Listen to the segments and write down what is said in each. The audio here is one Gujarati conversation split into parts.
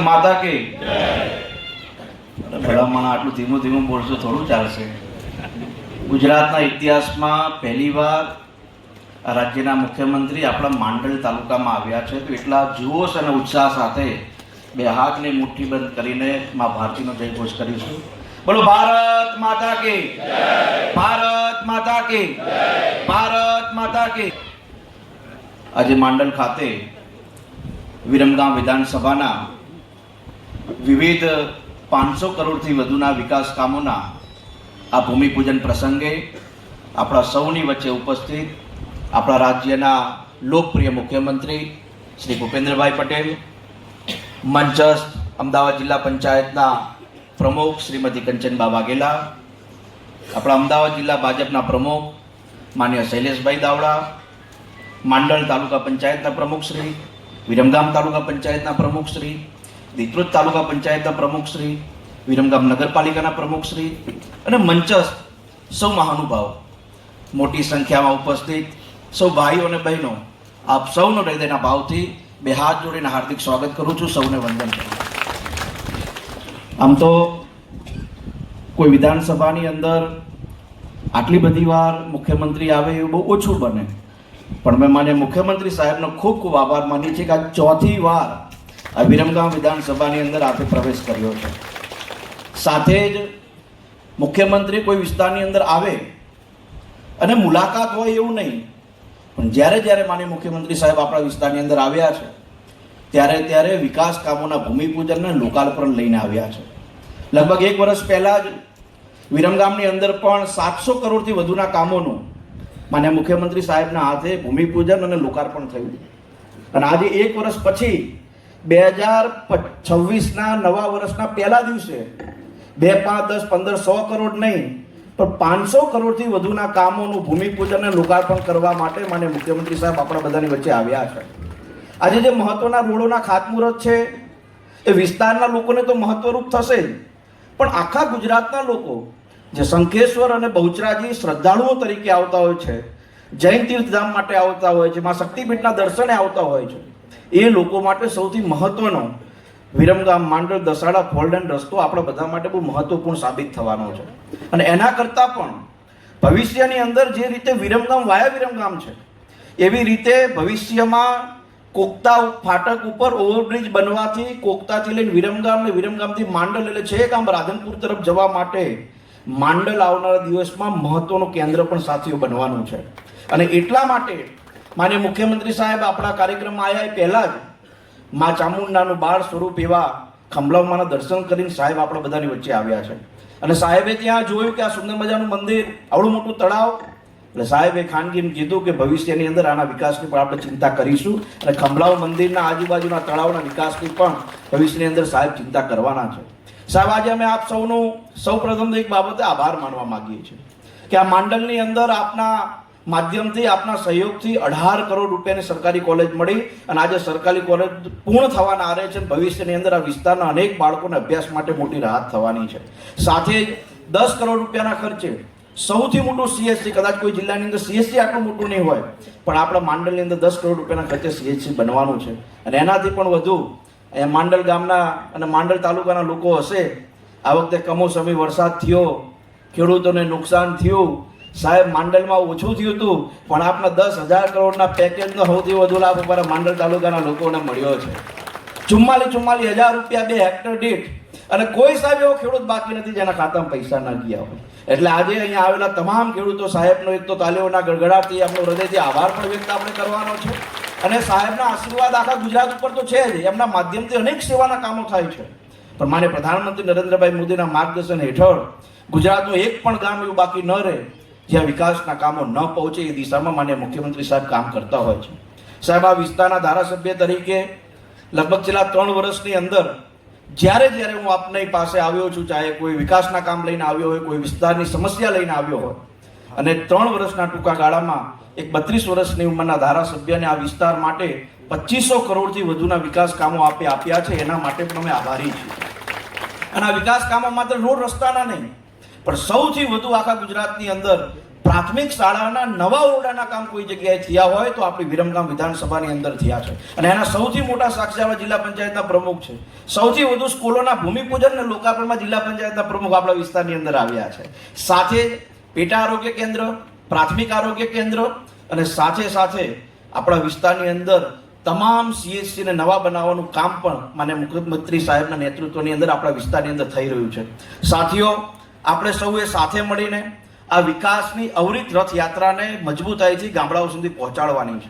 માતા કે ભલામણ આટલું ધીમું ધીમું બોલશો થોડું ચાલશે. ગુજરાતના ઇતિહાસમાં પહેલીવાર આ રાજ્યના મુખ્યમંત્રી આપણા માંડલ તાલુકામાં આવ્યા છે, તો એટલા જોશ અને ઉત્સાહ સાથે બે હાથને મુઠ્ઠી બંધ કરીને મા ભારતીનો જયઘોષ કરીશું. બોલો ભારત માતા કે, ભારત માતા કે, ભારત માતા કે. આજે માંડલ ખાતે વિરમગામ વિધાનસભાના વિવિધ 500 કરોડથી વધુના વિકાસ કામોના આ ભૂમિપૂજન પ્રસંગે આપણા સૌની વચ્ચે ઉપસ્થિત આપણા રાજ્યના લોકપ્રિય મુખ્યમંત્રી શ્રી ભૂપેન્દ્રભાઈ પટેલ, મંચસ્થ અમદાવાદ જિલ્લા પંચાયતના પ્રમુખ શ્રીમતી કંચનબા વાઘેલા, આપણા અમદાવાદ જિલ્લા ભાજપના પ્રમુખ માન્ય શૈલેષભાઈ દાવડા, માંડલ તાલુકા પંચાયતના પ્રમુખ શ્રી, વિરમગામ તાલુકા પંચાયતના પ્રમુખ શ્રી, દીત્રોજ તાલુકા પંચાયતના પ્રમુખ શ્રી, વિરમગામ નગરપાલિકાના પ્રમુખ શ્રી અને મંચસ્થ સૌ મહાનુભાવ, મોટી સંખ્યામાં ઉપસ્થિત સૌ ભાઈઓ અને બહેનો, આપ સૌનો હૃદયના ભાવથી બે હાથ જોડીને હાર્દિક સ્વાગત કરું છું, સૌને વંદન કરું. આમ તો કોઈ વિધાનસભાની અંદર આટલી બધી વાર મુખ્યમંત્રી આવે એવું બહુ ઓછું બને, પણ મેં માન્ય મુખ્યમંત્રી સાહેબનો ખૂબ ખૂબ આભાર માની છે કે આ ચોથી વાર આ વિરમગામ વિધાનસભાની અંદર આપે પ્રવેશ કર્યો છે. સાથે જ મુખ્યમંત્રી કોઈ વિસ્તારની અંદર આવે અને મુલાકાત હોય એવું નહીં, પણ જ્યારે જ્યારે માન્ય મુખ્યમંત્રી સાહેબ આપણા વિસ્તારની અંદર આવ્યા છે ત્યારે વિકાસ કામોના ભૂમિપૂજન અને લોકાર્પણ લઈને આવ્યા છે. લગભગ 1 વર્ષ પહેલાં જ વિરમગામની અંદર પણ 700 કરોડથી વધુના કામોનું માન્ય મુખ્યમંત્રી સાહેબના હાથે ભૂમિપૂજન અને લોકાર્પણ થયું. અને આજે 1 વર્ષ પછી 2026ના નવા વર્ષના પહેલા દિવસે 2, 5, 10, 15, 100 કરોડ નહીં પણ 500 કરોડથી વધુના કામોનું ભૂમિપૂજન અને લોકાર્પણ કરવા માટે માન્ય મુખ્યમંત્રી સાહેબ આપણા બધાની વચ્ચે આવ્યા છે. આજે જે મહત્વના રોડોના ખાતમુહૂર્ત છે એ વિસ્તારના લોકોને તો મહત્વરૂપ થશે જ, પણ આખા ગુજરાતના લોકો જે શંખેશ્વર અને બહુચરાજી શ્રદ્ધાળુઓ તરીકે આવતા હોય છે, જૈન તીર્થધામ માટે આવતા હોય છે, મા શક્તિપીઠના દર્શને આવતા હોય છે, એ લોકો માટે સૌથી મહત્વનો વિરમગામ માંડલ દસાડા ફોલ્ડન રસ્તો આપણા બધા માટે બહુ મહત્વપૂર્ણ સાબિત થવાનો છે. અને એના કરતાં પણ ભવિષ્યની અંદર જે રીતે વિરમગામ વાયા વિરમગામ છે એવી રીતે ભવિષ્યમાં કોકતા ફાટક ઉપર ઓવરબ્રિજ બનવાથી કોકતાથી લઈને વિરમગામ ને વિરમગામથી માંડલ એટલે છેક આમ રાધનપુર તરફ જવા માટે માંડલ આવનારા દિવસમાં મહત્વનું કેન્દ્ર પણ સાથીઓ બનવાનું છે. અને એટલા માટે માન્ય મુખ્યમંત્રી સાહેબ આપણા કાર્યક્રમમાં આવ્યા એ પહેલાં જ મા ચામુંડાનું બાળ સ્વરૂપ એવા ખંભલાવમાના દર્શન કરીને સાહેબ આપણા બધાની વચ્ચે આવ્યા છે. અને સાહેબે ત્યાં જોયું કે આ સુંદર મજાનું મંદિર, આવડું મોટું તળાવ, એટલે સાહેબે ખાનગીને કીધું કે ભવિષ્યની અંદર આના વિકાસની પણ આપણે ચિંતા કરીશું અને ખંભલાવ મંદિરના આજુબાજુના તળાવના વિકાસની પણ ભવિષ્યની અંદર સાહેબ ચિંતા કરવાના છે. સાહેબ, આજે અમે આપ સૌપ્રથમ એક બાબતે આભાર માનવા માંગીએ છીએ કે આ માંડલની અંદર આપના માધ્યમથી, આપના સહયોગથી 18 કરોડ રૂપિયાની સરકારી કોલેજ મળી અને આજે સરકારી કોલેજ પૂર્ણ થવાના આરે છે. ભવિષ્યની અંદર આ વિસ્તારના અનેક બાળકોને અભ્યાસ માટે મોટી રાહત થવાની છે. સાથે જ 10 કરોડ રૂપિયાના ખર્ચે સૌથી મોટું CHC, કદાચ કોઈ જિલ્લાની અંદર CHC આટલું મોટું નહીં હોય, પણ આપણા માંડલની અંદર 10 કરોડ રૂપિયાના ખર્ચે CHC બનવાનું છે. અને એનાથી પણ વધુ અહીંયા માંડલ ગામના અને માંડલ તાલુકાના લોકો હશે. આ વખતે કમોસમી વરસાદ થયો, ખેડૂતોને નુકસાન થયું. સાહેબ, માંડલમાં ઓછું થયું હતું, પણ આપણા 10,000 કરોડના પેકેજનો સૌથી વધુ લાભ અમારા માંડલ તાલુકાના લોકોને મળ્યો છે. 44,000 રૂપિયા 2 હેક્ટર દીઠ. અને કોઈ સાહેબ એવો ખેડૂત બાકી નથી જેના ખાતામાં પૈસા ના ગયા હોય. એટલે આજે અહીંયા આવેલા તમામ ખેડૂતો સાહેબનો એક તો તાલીઓના ગડગડાટથી આપણો હૃદયથી આભાર પણ વ્યક્ત આપણે કરવાનો છે. અને સાહેબના આશીર્વાદ આખા ગુજરાત ઉપર તો છે જ, એમના માધ્યમથી અનેક સેવાના કામો થાય છે. પણ માન્ય પ્રધાનમંત્રી નરેન્દ્રભાઈ મોદીના માર્ગદર્શન હેઠળ ગુજરાતનું એક પણ ગામ એવું બાકી ન રહે જ્યાં વિકાસના કામો ન પહોંચે, એ દિશામાં માન્ય મુખ્યમંત્રી સાહેબ કામ કરતા હોય છે. સાહેબ, આ વિસ્તારના ધારાસભ્ય તરીકે લગભગ છેલ્લા 3 વર્ષની અંદર જ્યારે હું આપની પાસે આવ્યો છું, ચાહે કોઈ વિકાસના કામ લઈને આવ્યો હોય, કોઈ વિસ્તારની સમસ્યા લઈને આવ્યો હોય, અને 3 વર્ષના ટૂંકા ગાળામાં એક 32 વર્ષની ઉંમરના ધારાસભ્યને આ વિસ્તાર માટે 2500 કરોડથી વધુના વિકાસ કામો આપ્યા છે, એના માટે પણ અમે આભારી છીએ. અને આ વિકાસ કામો માત્ર રોડ રસ્તાના નહીં, પણ સૌથી વધુ આખા ગુજરાતની અંદર પ્રાથમિક શાળાના નવા ઓરડાના કામ કોઈ જગ્યાએ થયા હોય તો આપણી વિરમગામ વિધાનસભાની અંદર થયા છે. અને એના સૌથી મોટા સાક્ષી આવા જિલ્લા પંચાયતના પ્રમુખ છે. સૌથી વધુ સ્કૂલોના ભૂમિપૂજન અને લોકાર્પણમાં જિલ્લા પંચાયતના પ્રમુખ આપણા વિસ્તારની અંદર આવ્યા છે. સાથે જ પેટા આરોગ્ય કેન્દ્ર, પ્રાથમિક આરોગ્ય કેન્દ્ર અને સાથે સાથે આપણા વિસ્તારની અંદર તમામ CHC ને નવા બનાવવાનું કામ પણ માન્ય મુખ્યમંત્રી સાહેબના નેતૃત્વની અંદર આપણા વિસ્તારની અંદર થઈ રહ્યું છે. સાથીઓ, આપણે સૌએ સાથે મળીને આ વિકાસની અવિરત રથયાત્રાને મજબૂતાઈથી ગામડાઓ સુધી પહોંચાડવાની છે.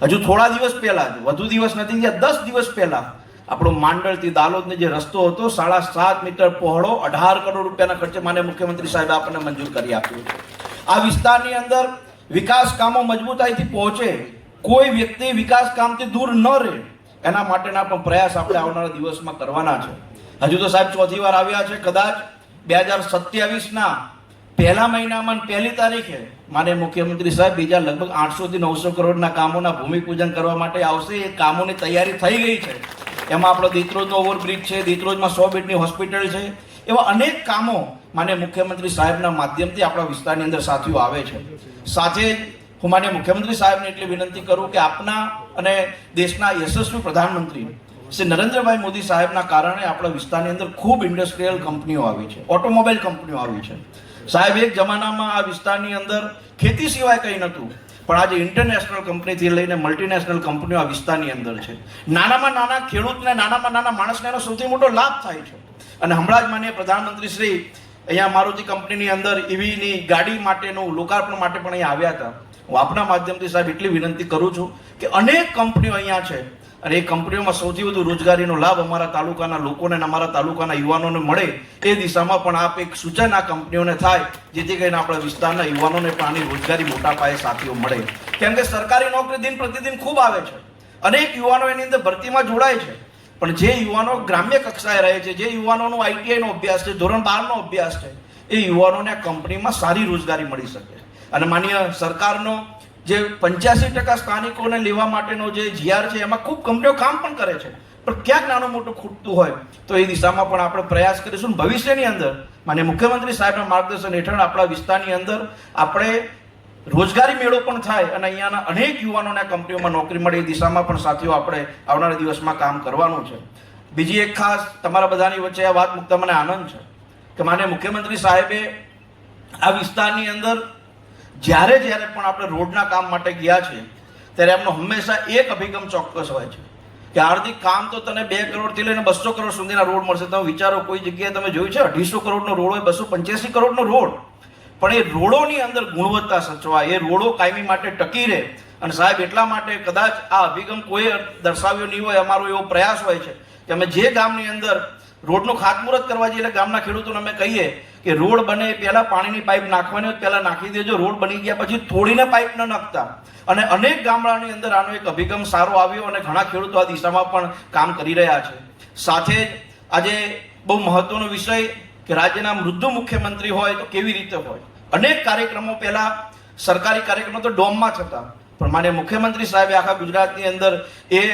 હજુ થોડા દિવસ પહેલા જ, વધુ દિવસ નથી થયા, 10 દિવસ પહેલા આપણો માંડળથી દાલોદનો જે રસ્તો હતો 7.5 મીટર પહોળો 18 કરોડ રૂપિયાના ખર્ચે માન્ય મુખ્યમંત્રી સાહેબે આપણને મંજૂર કરી આપ્યું છે. આ વિસ્તારની અંદર વિકાસ કામો મજબૂતાઈથી પહોંચે, કોઈ વ્યક્તિ વિકાસ કામથી દૂર ન રહે, એના માટેના પણ પ્રયાસ આપણે આવનારા દિવસમાં કરવાના છે. હજુ તો સાહેબ ચોથી વાર આવ્યા છે. કદાચ 2027ના પહેલા મહિનામાં પહેલી તારીખે માનનીય મુખ્યમંત્રી સાહેબ બીજા લગભગ 800 થી 900 કરોડના કામોના ભૂમિપૂજન કરવા માટે આવશે. એ કામોની તૈયારી થઈ ગઈ છે. એમાં આપણો દીત્રોજનો ઓવરબ્રિજ છે, દીત્રોજમાં 100 બેડની હોસ્પિટલ છે. એવા અનેક કામો માનનીય મુખ્યમંત્રી સાહેબના માધ્યમથી આપણા વિસ્તારની અંદર સાથીઓ આવે છે. સાથે જ હું માનનીય મુખ્યમંત્રી સાહેબને એટલી વિનંતી કરું કે આપના અને દેશના યશસ્વી પ્રધાનમંત્રી શ્રી નરેન્દ્રભાઈ મોદી સાહેબના કારણે આપણા વિસ્તારની અંદર ખૂબ ઇન્ડસ્ટ્રીયલ કંપનીઓ આવી છે, ઓટોમોબાઈલ કંપનીઓ આવી છે. સાહેબ, એક જમાનામાં આ વિસ્તારની અંદર ખેતી સિવાય કંઈ નહોતું, પણ આજે ઇન્ટરનેશનલ કંપનીથી લઈને મલ્ટીનેશનલ કંપનીઓ આ વિસ્તારની અંદર છે. નાનામાં નાના ખેડૂતને, નાનામાં નાના માણસને એનો સૌથી મોટો લાભ થાય છે. અને હમણાં જ માનનીય પ્રધાનમંત્રી શ્રી અહીંયા મારુતિ કંપનીની અંદર EVની ગાડી માટેનું લોકાર્પણ માટે પણ અહીંયા આવ્યા હતા. હું આપના માધ્યમથી સાહેબ એટલી વિનંતી કરું છું કે અનેક કંપનીઓ અહીંયા છે અને એ કંપનીઓમાં સૌથી વધુ રોજગારીનો લાભ અમારા તાલુકાના લોકોને અને અમારા તાલુકાના યુવાનોને મળે એ દિશામાં પણ આપ એક સૂચન આ કંપનીઓને થાય, જેથી કરીને આપણા વિસ્તારના યુવાનોને પણ આની રોજગારી મોટા પાયે સાથીઓ મળે. કેમ કે સરકારી નોકરી દિન પ્રતિદિન ખૂબ આવે છે, અનેક યુવાનો એની અંદર ભરતીમાં જોડાય છે, પણ જે યુવાનો ગ્રામ્ય કક્ષાએ રહે છે, જે યુવાનોનો ITI નો અભ્યાસ છે, ધોરણ 12નો અભ્યાસ છે, એ યુવાનોને આ કંપનીમાં સારી રોજગારી મળી શકે. અને માન્ય સરકારનો જે 85% સ્થાનિકોને લેવા માટેનો જે GR છે એમાં ખૂબ કંપનીઓ કામ પણ કરે છે, પણ ક્યાંક નાનું મોટું ખૂટતું હોય તો એ દિશામાં પણ આપણે પ્રયાસ કરીશું. ભવિષ્યની અંદર માન્ય મુખ્યમંત્રી સાહેબના માર્ગદર્શન હેઠળ આપણા વિસ્તારની અંદર આપણે રોજગારી મેળો પણ થાય અને અહીંયાના અનેક યુવાનોને આ કંપનીઓમાં નોકરી મળે એ દિશામાં પણ સાથીઓ આપણે આવનારા દિવસમાં કામ કરવાનું છે. બીજી એક ખાસ તમારા બધાની વચ્ચે આ વાત મૂકતા મને આનંદ છે કે માન્ય મુખ્યમંત્રી સાહેબે આ વિસ્તારની અંદર જ્યારે પણ આપણે રોડના કામ માટે ગયા છે ત્યારે એમનો હંમેશા એક અભિગમ ચોક્કસ હોય છે કે હાર્દિક, કામ તો તને 2 કરોડથી લઈને 200 કરોડ સુધીના રોડ મળશે. તમે વિચારો, કોઈ જગ્યાએ તમે જોયું છે 250 કરોડનો રોડ હોય, 285 કરોડનો રોડ, પણ એ રોડોની અંદર ગુણવત્તા સચવાય, એ રોડો કાયમી માટે ટકી રહે. અને સાહેબ, એટલા માટે કદાચ આ અભિગમ કોઈ દર્શાવ્યો નહીં હોય, અમારો એવો પ્રયાસ હોય છે કે અમે જે ગામની અંદર રોડનું ખાતમુહૂર્ત કરવા જઈએ એટલે ગામના ખેડૂતોને અમે કહીએ કે રોડ બને પહેલા પાણીની પાઇપ નાખવાની હોય પહેલા નાખી દેજો, રોડ બની ગયા પછી થોડીને પાઇપ ન નાખતા. અને અનેક ગામડાની અંદર આનો એક અભિગમ સારો આવ્યો અને ઘણા ખેડૂતો આ દિશામાં પણ કામ કરી રહ્યા છે. સાથે જ આજે બહુ મહત્વનો વિષય કે રાજ્યના મૃદુ મુખ્યમંત્રી હોય તો કેવી રીતે હોય. અનેક કાર્યક્રમો પહેલા સરકારી કાર્યક્રમો તો ડોમમાં થતા, પણ માન્ય મુખ્યમંત્રી સાહેબે આખા ગુજરાતની અંદર એ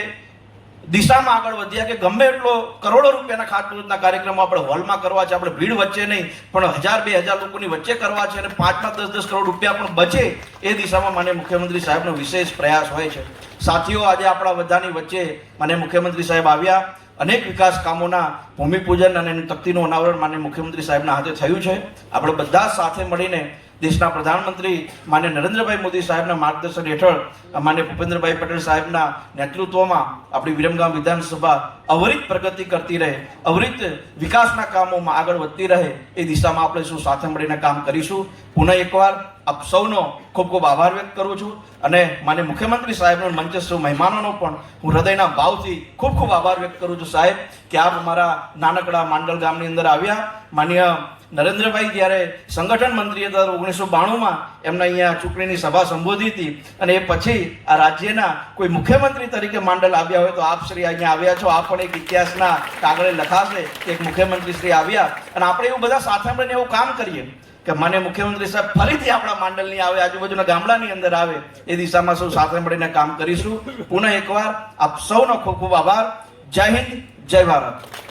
દિશામાં આગળ વધ્યા કે ગમે એટલો કરોડો રૂપિયાના ખાતમુહૂર્તના કાર્યક્રમો આપણે હોલમાં કરવા છે, આપણે ભીડ વચ્ચે નહીં પણ 1000-2000 લોકોની વચ્ચે કરવા છે અને 5-10 કરોડ રૂપિયા પણ બચે એ દિશામાં માન્ય મુખ્યમંત્રી સાહેબનો વિશેષ પ્રયાસ હોય છે. સાથીઓ, આજે આપણા બધાની વચ્ચે માન્ય મુખ્યમંત્રી સાહેબ આવ્યા. અનેક વિકાસ કામોના ભૂમિપૂજન અને એની તકતીનું અનાવરણ માન્ય મુખ્યમંત્રી સાહેબના હાથે થયું છે. આપણે બધા સાથે મળીને દેશના પ્રધાનમંત્રી માન્ય નરેન્દ્રભાઈ મોદી સાહેબના માર્ગદર્શન હેઠળ માન્ય ભૂપેન્દ્રભાઈ પટેલ સાહેબના નેતૃત્વમાં આપણી વિરમગામ વિધાનસભા અવિરત પ્રગતિ કરતી રહે, અવિરત વિકાસના કામોમાં આગળ વધતી રહે એ દિશામાં આપણે શું સાથે મળીને કામ કરીશું. પુનઃ એકવાર આપ સૌનો ખૂબ ખૂબ આભાર વ્યક્ત કરું છું અને માન્ય મુખ્યમંત્રી સાહેબનો મંચસ્થ મહેમાનોનો પણ હું હૃદયના ભાવથી ખૂબ ખૂબ આભાર વ્યક્ત કરું છું સાહેબ કે આપ અમારા નાનકડા માંડલ ગામની અંદર આવ્યા. માન્ય નરેન્દ્રભાઈ જ્યારે સંગઠન મંત્રી હતા 1992માં એમને અહીંયા ચૂંટણીની સભા સંબોધી હતી અને એ પછી આ રાજ્યના કોઈ મુખ્યમંત્રી તરીકે માંડલ આવ્યા હોય તો આપ શ્રી અહીંયા આવ્યા છો. આ પણ એક ઇતિહાસના કાગળે લખાશે કે એક મુખ્યમંત્રી શ્રી આવ્યા અને આપણે એવું બધા સાથે મળીને એવું કામ કરીએ કે માન્ય મુખ્યમંત્રી સાહેબ ફરીથી આપણા માંડલની આવે, આજુબાજુના ગામડાની અંદર આવે એ દિશામાં સૌ સાથે મળીને કામ કરીશું. પુનઃ એકવાર આપ સૌનો ખૂબ ખૂબ આભાર. જય હિન્દ, જય ભારત.